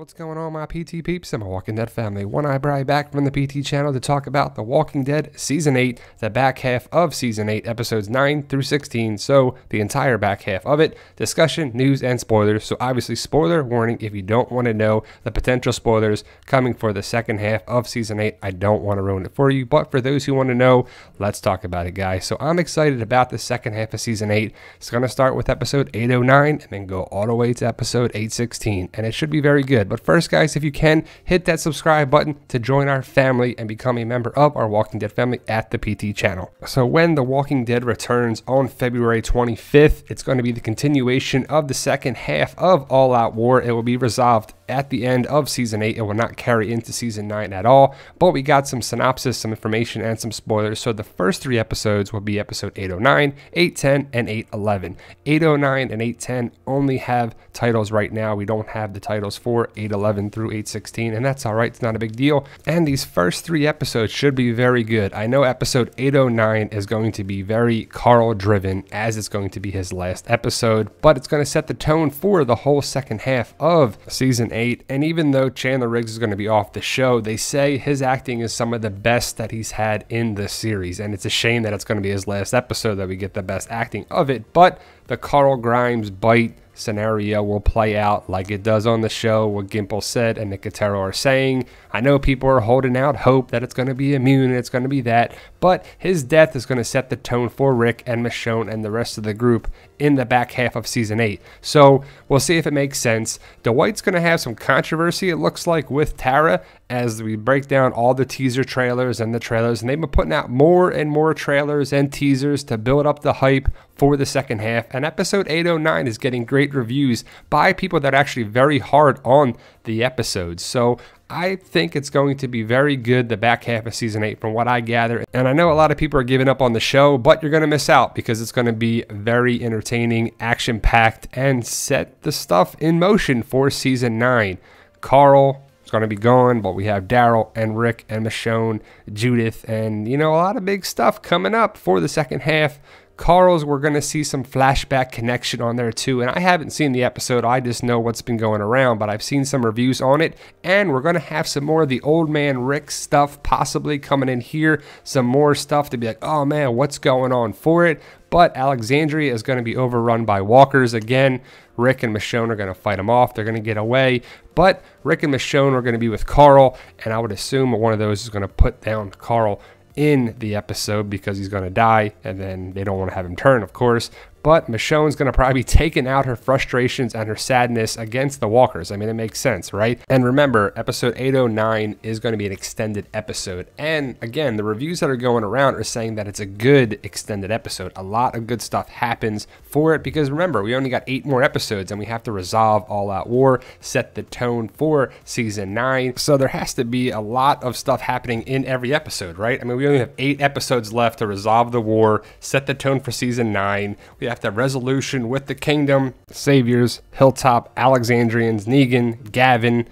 What's going on, my PT peeps and my Walking Dead family? One Eyebrow back from the PT channel to talk about The Walking Dead Season 8, the back half of Season 8, episodes 9 through 16, so the entire back half of it, discussion, news, and spoilers. So obviously, spoiler warning if you don't want to know the potential spoilers coming for the second half of Season 8. I don't want to ruin it for you, but for those who want to know, let's talk about it, guys. So I'm excited about the second half of Season 8. It's going to start with episode 809 and then go all the way to episode 816, and it should be very good. But first, guys, if you can, hit that subscribe button to join our family and become a member of our Walking Dead family at the PT channel. So when The Walking Dead returns on February 25th, it's going to be the continuation of the second half of All Out War. It will be resolved at the end of Season 8. It will not carry into Season 9 at all, but we got some synopsis, some information, and some spoilers. So the first three episodes will be episode 809, 810, and 811. 809 and 810 only have titles right now. We don't have the titles for 811 through 816, and that's all right. It's not a big deal. And these first three episodes should be very good. I know episode 809 is going to be very Carl driven, as it's going to be his last episode, but it's going to set the tone for the whole second half of Season 8. And even though Chandler Riggs is going to be off the show, they say his acting is some of the best that he's had in the series, and it's a shame that it's going to be his last episode that we get the best acting of it. But the Carl Grimes bite scenario will play out like it does on the show. What Gimple said and Nicotero are saying, I know people are holding out hope that it's going to be immune and it's going to be that, but his death is going to set the tone for Rick and Michonne and the rest of the group in the back half of Season 8. So we'll see if it makes sense. Dwight's going to have some controversy, it looks like, with Tara as we break down all the teaser trailers and the trailers, and they've been putting out more and more trailers and teasers to build up the hype for the second half. And episode 809 is getting great reviews by people that are actually very hard on the episodes. So I think it's going to be very good, the back half of Season 8 from what I gather. And I know a lot of people are giving up on the show, but you're going to miss out because it's going to be very entertaining, action-packed, and set the stuff in motion for Season 9. Carl is going to be gone, but we have Daryl and Rick and Michonne, Judith, and, you know, a lot of big stuff coming up for the second half. Carl's, we're going to see some flashback connection on there too, and I haven't seen the episode, I just know what's been going around, but I've seen some reviews on it, and we're going to have some more of the old man Rick stuff possibly coming in here, some more stuff to be like, oh man, what's going on for it. But Alexandria is going to be overrun by walkers again. Rick and Michonne are going to fight them off. They're going to get away. But Rick and Michonne are going to be with Carl, and I would assume one of those is going to put down Carl in the episode because he's going to die, and then they don't want to have him turn, of course. But Michonne's going to probably be taking out her frustrations and her sadness against the walkers. I mean, it makes sense, right? And remember, episode 809 is going to be an extended episode. And again, the reviews that are going around are saying that it's a good extended episode. A lot of good stuff happens for it because remember, we only got 8 more episodes and we have to resolve All Out War, set the tone for Season 9. So there has to be a lot of stuff happening in every episode, right? I mean, we only have 8 episodes left to resolve the war, set the tone for Season 9. We have the resolution with the Kingdom, Saviors, Hilltop, Alexandrians, Negan, Gavin,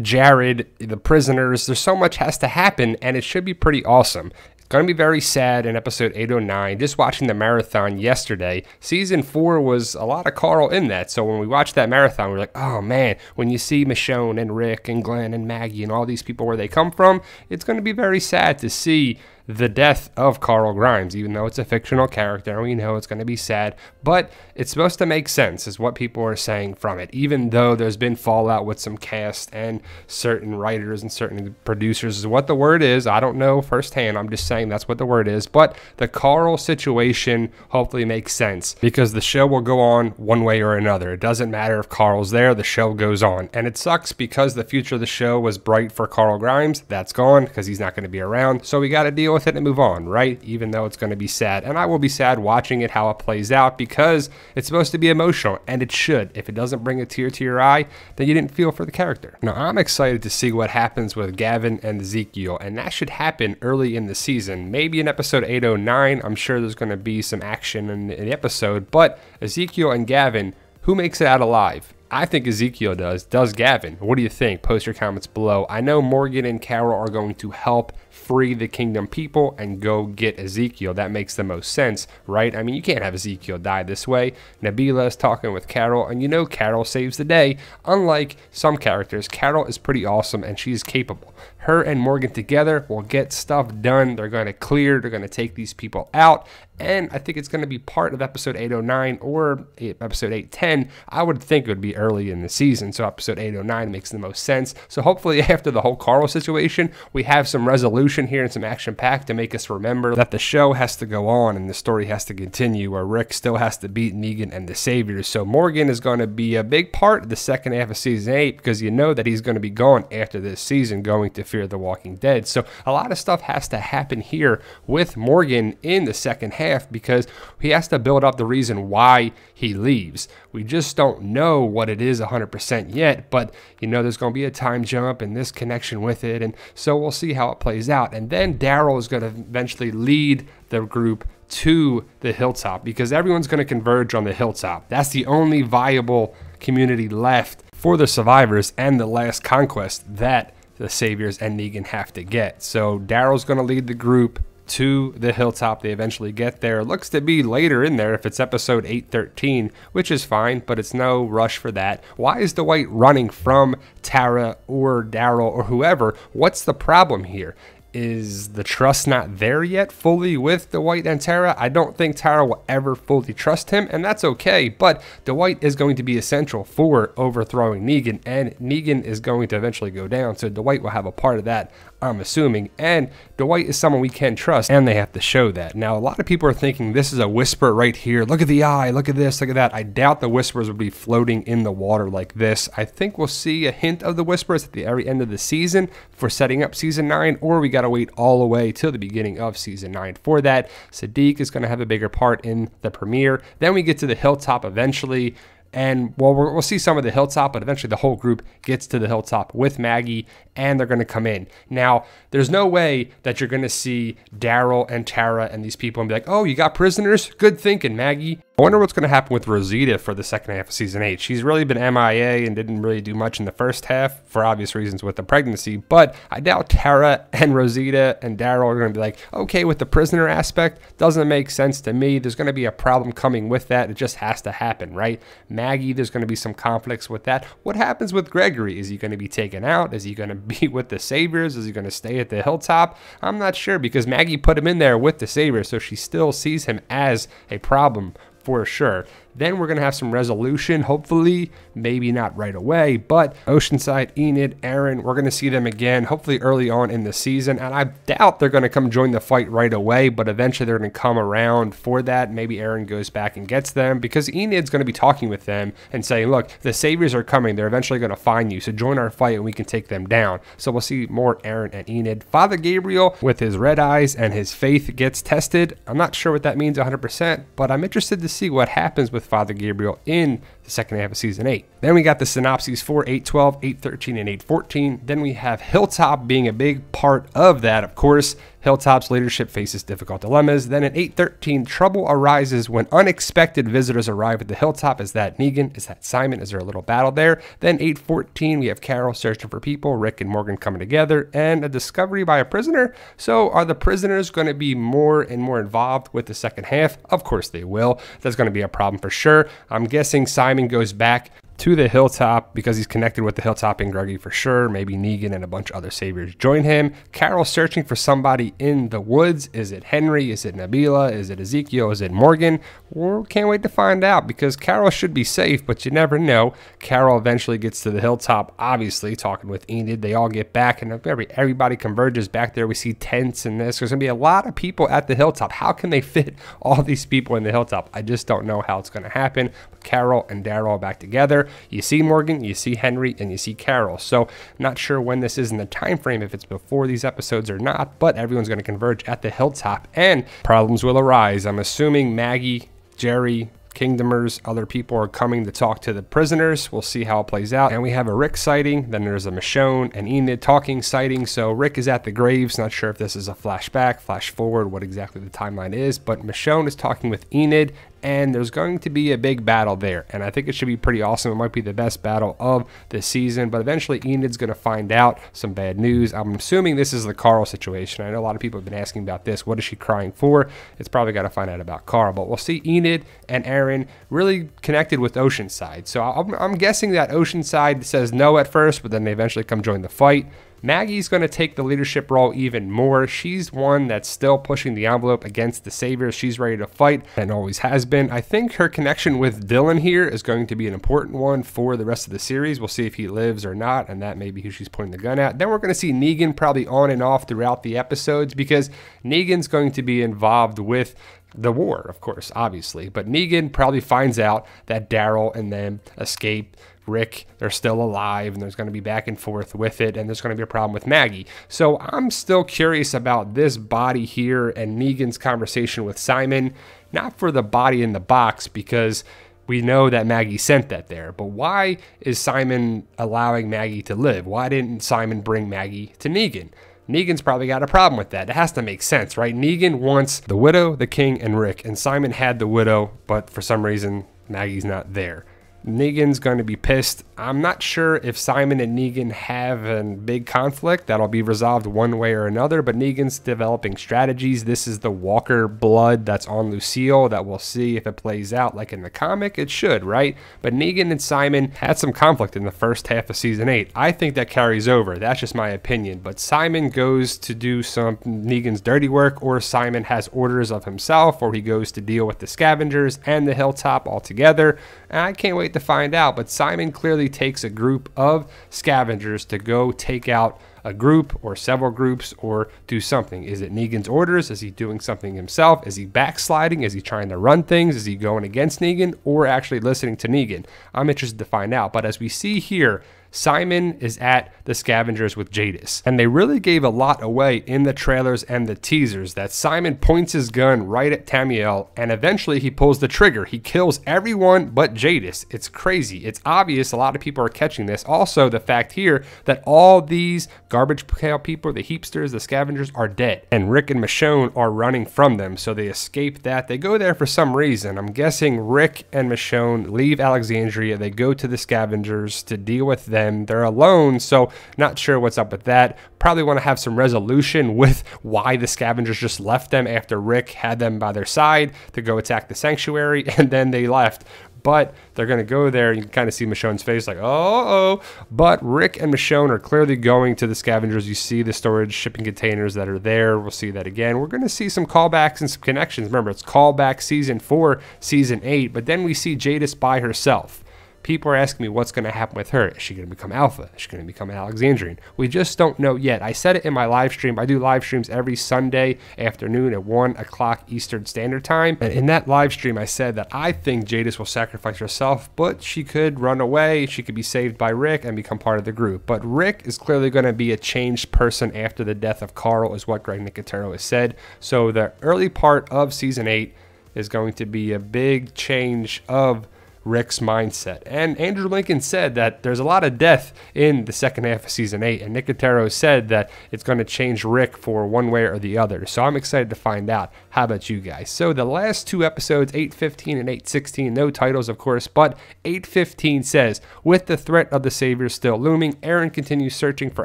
Jared, the prisoners. There's so much has to happen, and it should be pretty awesome. It's going to be very sad in episode 809. Just watching the marathon yesterday, Season 4 was a lot of Carl in that. So when we watched that marathon, we're like, oh man, when you see Michonne and Rick and Glenn and Maggie and all these people where they come from, it's going to be very sad to see the death of Carl Grimes, even though it's a fictional character and we know it's going to be sad, but it's supposed to make sense is what people are saying from it, even though there's been fallout with some cast and certain writers and certain producers is what the word is. I don't know firsthand, I'm just saying that's what the word is, but the Carl situation hopefully makes sense because the show will go on one way or another. It doesn't matter if Carl's there, the show goes on, and it sucks because the future of the show was bright for Carl Grimes. That's gone because he's not going to be around, so we got to deal with it and move on, right? Even though it's going to be sad, and I will be sad watching it how it plays out because it's supposed to be emotional, and it should. If it doesn't bring a tear to your eye, then you didn't feel for the character. Now I'm excited to see what happens with Gavin and Ezekiel, and that should happen early in the season, maybe in episode 809. I'm sure there's going to be some action in the episode, but Ezekiel and Gavin, who makes it out alive? I think Ezekiel does. Does Gavin? What do you think? Post your comments below. I know Morgan and Carol are going to help free the kingdom people and go get Ezekiel. That makes the most sense, right? I mean, you can't have Ezekiel die this way. Nabila is talking with Carol, and you know Carol saves the day. Unlike some characters, Carol is pretty awesome and she's capable. Her and Morgan together will get stuff done. They're going to clear, they're going to take these people out, and I think it's going to be part of episode 809 or episode 810. I would think it would be early in the season, so episode 809 makes the most sense. So hopefully after the whole Carl situation, we have some resolution here and some action packed to make us remember that the show has to go on and the story has to continue, where Rick still has to beat Negan and the Saviors. So Morgan is going to be a big part of the second half of season 8, because you know that he's going to be gone after this season, going to Fear the Walking Dead. So a lot of stuff has to happen here with Morgan in the second half, because he has to build up the reason why he leaves. We just don't know what it is 100% yet, but you know there's going to be a time jump and this connection with it, and so we'll see how it plays out. And then Daryl is going to eventually lead the group to the hilltop, because everyone's going to converge on the hilltop. That's the only viable community left for the survivors and the last conquest that the Saviors and Negan have to get. So Daryl's going to lead the group to the hilltop. They eventually get there. It looks to be later in there if it's episode 813, which is fine, but it's no rush for that. Why is Dwight running from Tara or Daryl or whoever? What's the problem here? Is the trust not there yet fully with Dwight and Tara? I don't think Tara will ever fully trust him, and that's okay, but Dwight is going to be essential for overthrowing Negan, and Negan is going to eventually go down, so Dwight will have a part of that, I'm assuming, and Dwight is someone we can trust, and they have to show that. Now, a lot of people are thinking this is a whisper right here. Look at the eye, look at this, look at that. I doubt the whispers will be floating in the water like this. I think we'll see a hint of the whispers at the very end of the season for setting up season 9, or we got to wait all the way till the beginning of season 9 for that. Sadiq is going to have a bigger part in the premiere. Then we get to the hilltop eventually, and well, we'll see some of the hilltop, but eventually the whole group gets to the hilltop with Maggie, and they're going to come in. Now, there's no way that you're going to see Daryl and Tara and these people and be like, oh, you got prisoners? Good thinking, Maggie. I wonder what's going to happen with Rosita for the second half of season 8. She's really been MIA and didn't really do much in the first half for obvious reasons with the pregnancy, but I doubt Tara and Rosita and Daryl are going to be like, okay, with the prisoner aspect, doesn't make sense to me. There's going to be a problem coming with that. It just has to happen, right? Maggie, there's going to be some conflicts with that. What happens with Gregory? Is he going to be taken out? Is he going to be with the Saviors? Is he going to stay at the hilltop? I'm not sure, because Maggie put him in there with the Saviors, so she still sees him as a problem for sure. Then we're going to have some resolution, hopefully, maybe not right away, but Oceanside, Enid, Aaron, we're going to see them again, hopefully early on in the season, and I doubt they're going to come join the fight right away, but eventually they're going to come around for that. Maybe Aaron goes back and gets them, because Enid's going to be talking with them and saying, look, the Saviors are coming, they're eventually going to find you, so join our fight and we can take them down. So we'll see more Aaron and Enid. Father Gabriel, with his red eyes and his faith, gets tested. I'm not sure what that means 100%, but I'm interested to see what happens with Father Gabriel in the second half of season 8. Then we got the synopses for 812, 813, and 814. Then we have Hilltop being a big part of that, of course. Hilltop's leadership faces difficult dilemmas. Then in 813, trouble arises when unexpected visitors arrive at the hilltop. Is that Negan? Is that Simon? Is there a little battle there? Then 814, we have Carol searching for people, Rick and Morgan coming together, and a discovery by a prisoner. So are the prisoners going to be more and more involved with the second half? Of course they will. That's going to be a problem for sure. I'm guessing Simon goes back to the hilltop because he's connected with the hilltop and Greggy for sure. Maybe Negan and a bunch of other Saviors join him. Carol searching for somebody in the woods. Is it Henry? Is it Nabila? Is it Ezekiel? Is it Morgan? We can't wait to find out, because Carol should be safe, but you never know. Carol eventually gets to the hilltop, obviously talking with Enid. They all get back and everybody converges back there. We see tents and this. There's going to be a lot of people at the hilltop. How can they fit all these people in the hilltop? I just don't know how it's going to happen. But Carol and Daryl are back together. You see Morgan, you see Henry, and you see Carol. So not sure when this is in the time frame, if it's before these episodes or not, but everyone's going to converge at the hilltop and problems will arise. I'm assuming Maggie, Jerry, Kingdomers. Other people are coming to talk to the prisoners. We'll see how it plays out. And we have a Rick sighting. Then there's a Michonne and Enid talking sighting. So Rick is at the graves. Not sure if this is a flashback, flash forward, what exactly the timeline is. But Michonne is talking with Enid, and there's going to be a big battle there, and I think it should be pretty awesome. It might be the best battle of the season, but eventually Enid's going to find out some bad news. I'm assuming this is the Carl situation. I know a lot of people have been asking about this. What is she crying for? It's probably got to find out about Carl, but we'll see Enid and Aaron really connected with Oceanside. So I'm guessing that Oceanside says no at first, but then they eventually come join the fight. Maggie's going to take the leadership role even more. She's one that's still pushing the envelope against the Saviors. She's ready to fight and always has been. I think her connection with Dylan here is going to be an important one for the rest of the series. We'll see if he lives or not, and that may be who she's pointing the gun at. Then we're going to see Negan probably on and off throughout the episodes, because Negan's going to be involved with the war, of course, obviously. But Negan probably finds out that Daryl and them escape Rick, they're still alive, and there's going to be back and forth with it, and there's going to be a problem with Maggie. So I'm still curious about this body here and Negan's conversation with Simon, not for the body in the box, because we know that Maggie sent that there, but why is Simon allowing Maggie to live? Why didn't Simon bring Maggie to Negan? Negan's probably got a problem with that. It has to make sense, right? Negan wants the widow, the king, and Rick, and Simon had the widow, but for some reason, Maggie's not there. Negan's going to be pissed. I'm not sure if Simon and Negan have a big conflict that'll be resolved one way or another, but Negan's developing strategies. This is the Walker blood that's on Lucille that we'll see if it plays out like in the comic. It should, right? But Negan and Simon had some conflict in the first half of season 8. I think that carries over. That's just my opinion. But Simon goes to do some Negan's dirty work, or Simon has orders of himself, or he goes to deal with the scavengers and the hilltop all together. And I can't wait to find out, but Simon clearly takes a group of scavengers to go take out a group or several groups or do something. Is it Negan's orders? Is he doing something himself? Is he backsliding? Is he trying to run things? Is he going against Negan or actually listening to Negan? I'm interested to find out, but as we see here, Simon is at the scavengers with Jadis, and they really gave a lot away in the trailers and the teasers that Simon points his gun right at Tamiel, and eventually he pulls the trigger. He kills everyone but Jadis. It's crazy. It's obvious a lot of people are catching this. Also, the fact here that all these garbage pail people, the heapsters, the scavengers, are dead, and Rick and Michonne are running from them, so they escape that. They go there for some reason. I'm guessing Rick and Michonne leave Alexandria. They go to the scavengers to deal with them. They're alone, so not sure what's up with that. Probably want to have some resolution with why the scavengers just left them after Rick had them by their side to go attack the sanctuary, and then they left. But they're going to go there. You can kind of see Michonne's face like, oh. But Rick and Michonne are clearly going to the scavengers. You see the storage shipping containers that are there. We'll see that again. We're going to see some callbacks and some connections. Remember, it's callback season 4, season 8. But then we see Jadis by herself. People are asking me what's going to happen with her. Is she going to become Alpha? Is she going to become an Alexandrian? We just don't know yet. I said it in my live stream. I do live streams every Sunday afternoon at 1 o'clock Eastern Standard Time. And in that live stream, I said that I think Jadis will sacrifice herself, but she could run away. She could be saved by Rick and become part of the group. But Rick is clearly going to be a changed person after the death of Carl, is what Greg Nicotero has said. So the early part of season 8 is going to be a big change of Rick's mindset. And Andrew Lincoln said that there's a lot of death in the second half of season 8, and Nicotero said that it's going to change Rick for one way or the other. So I'm excited to find out. How about you guys? So the last 2 episodes, 8:15 and 8:16, no titles of course, but 8:15 says, with the threat of the Saviors still looming, Aaron continues searching for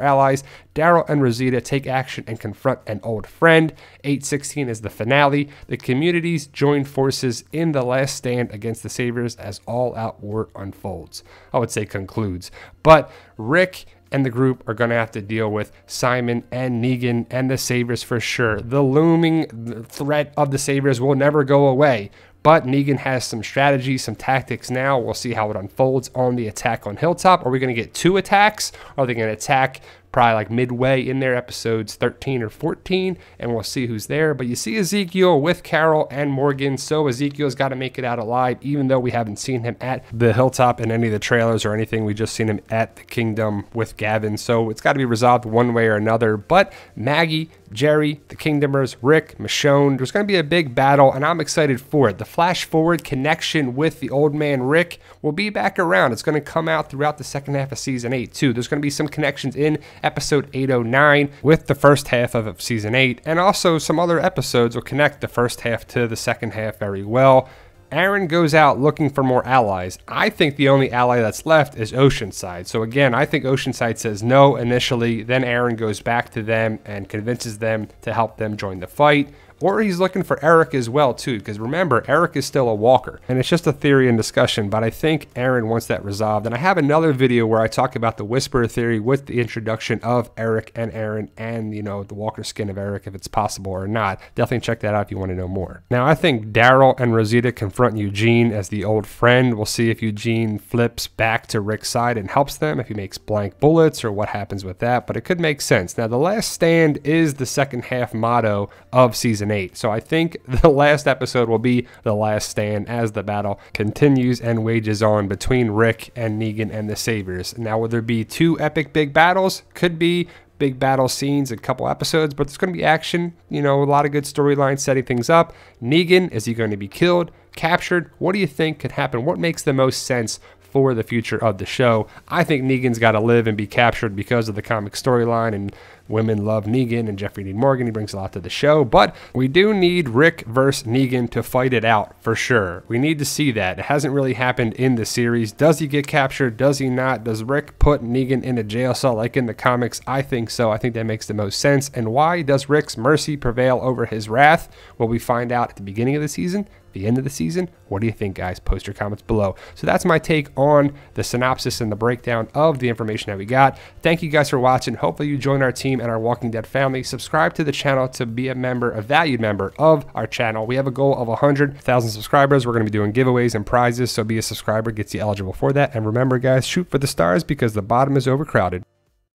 allies. Daryl and Rosita take action and confront an old friend. 8:16 is the finale. The communities join forces in the last stand against the Saviors as all-out war unfolds. I would say concludes. But Rick and the group are going to have to deal with Simon and Negan and the Saviors for sure. The looming threat of the Saviors will never go away. But Negan has some strategies, some tactics now. We'll see how it unfolds on the attack on Hilltop. Are we going to get 2 attacks? Are they going to attack probably like midway in there, episodes 13 or 14, and we'll see who's there. But you see Ezekiel with Carol and Morgan, so Ezekiel's got to make it out alive, even though we haven't seen him at the hilltop in any of the trailers or anything. We just seen him at the kingdom with Gavin, so it's got to be resolved one way or another. But Maggie, Jerry, the Kingdomers, Rick, Michonne, there's going to be a big battle, and I'm excited for it. The flash forward connection with the old man Rick will be back around. It's going to come out throughout the second half of season 8 too. There's going to be some connections in episode 809 with the first half of season 8, and also some other episodes will connect the first half to the second half very well. Aaron goes out looking for more allies. I think the only ally that's left is Oceanside. So again, I think Oceanside says no initially, then Aaron goes back to them and convinces them to help them join the fight. Or he's looking for Eric as well too, because remember, Eric is still a walker. And it's just a theory and discussion, but I think Aaron wants that resolved. And I have another video where I talk about the Whisperer theory with the introduction of Eric and Aaron and, you know, the walker skin of Eric, if it's possible or not. Definitely check that out if you want to know more. Now, I think Daryl and Rosita confront Eugene as the old friend. We'll see if Eugene flips back to Rick's side and helps them, if he makes blank bullets or what happens with that, but it could make sense. Now, the last stand is the second half motto of season 8. So I think the last episode will be the last stand as the battle continues and wages on between Rick and Negan and the Saviors. Now, will there be 2 epic big battles? Could be big battle scenes, a couple episodes, but there's going to be action, you know, a lot of good storylines setting things up. Negan, is he going to be killed, captured? What do you think could happen? What makes the most sense for the future of the show? I think Negan's got to live and be captured because of the comic storyline, and women love Negan, and Jeffrey Dean Morgan, he brings a lot to the show. But we do need Rick versus Negan to fight it out for sure. We need to see that. It hasn't really happened in the series. Does he get captured? Does he not? Does Rick put Negan in a jail cell like in the comics? I think so. I think that makes the most sense. And why does Rick's mercy prevail over his wrath? Will we find out at the beginning of the season? The end of the season? What do you think, guys? Post your comments below. So that's my take on the synopsis and the breakdown of the information that we got. Thank you guys for watching. Hopefully you join our team and our Walking Dead family. Subscribe to the channel to be a member, a valued member of our channel. We have a goal of 100,000 subscribers. We're going to be doing giveaways and prizes, so be a subscriber, gets you eligible for that. And remember, guys, shoot for the stars because the bottom is overcrowded.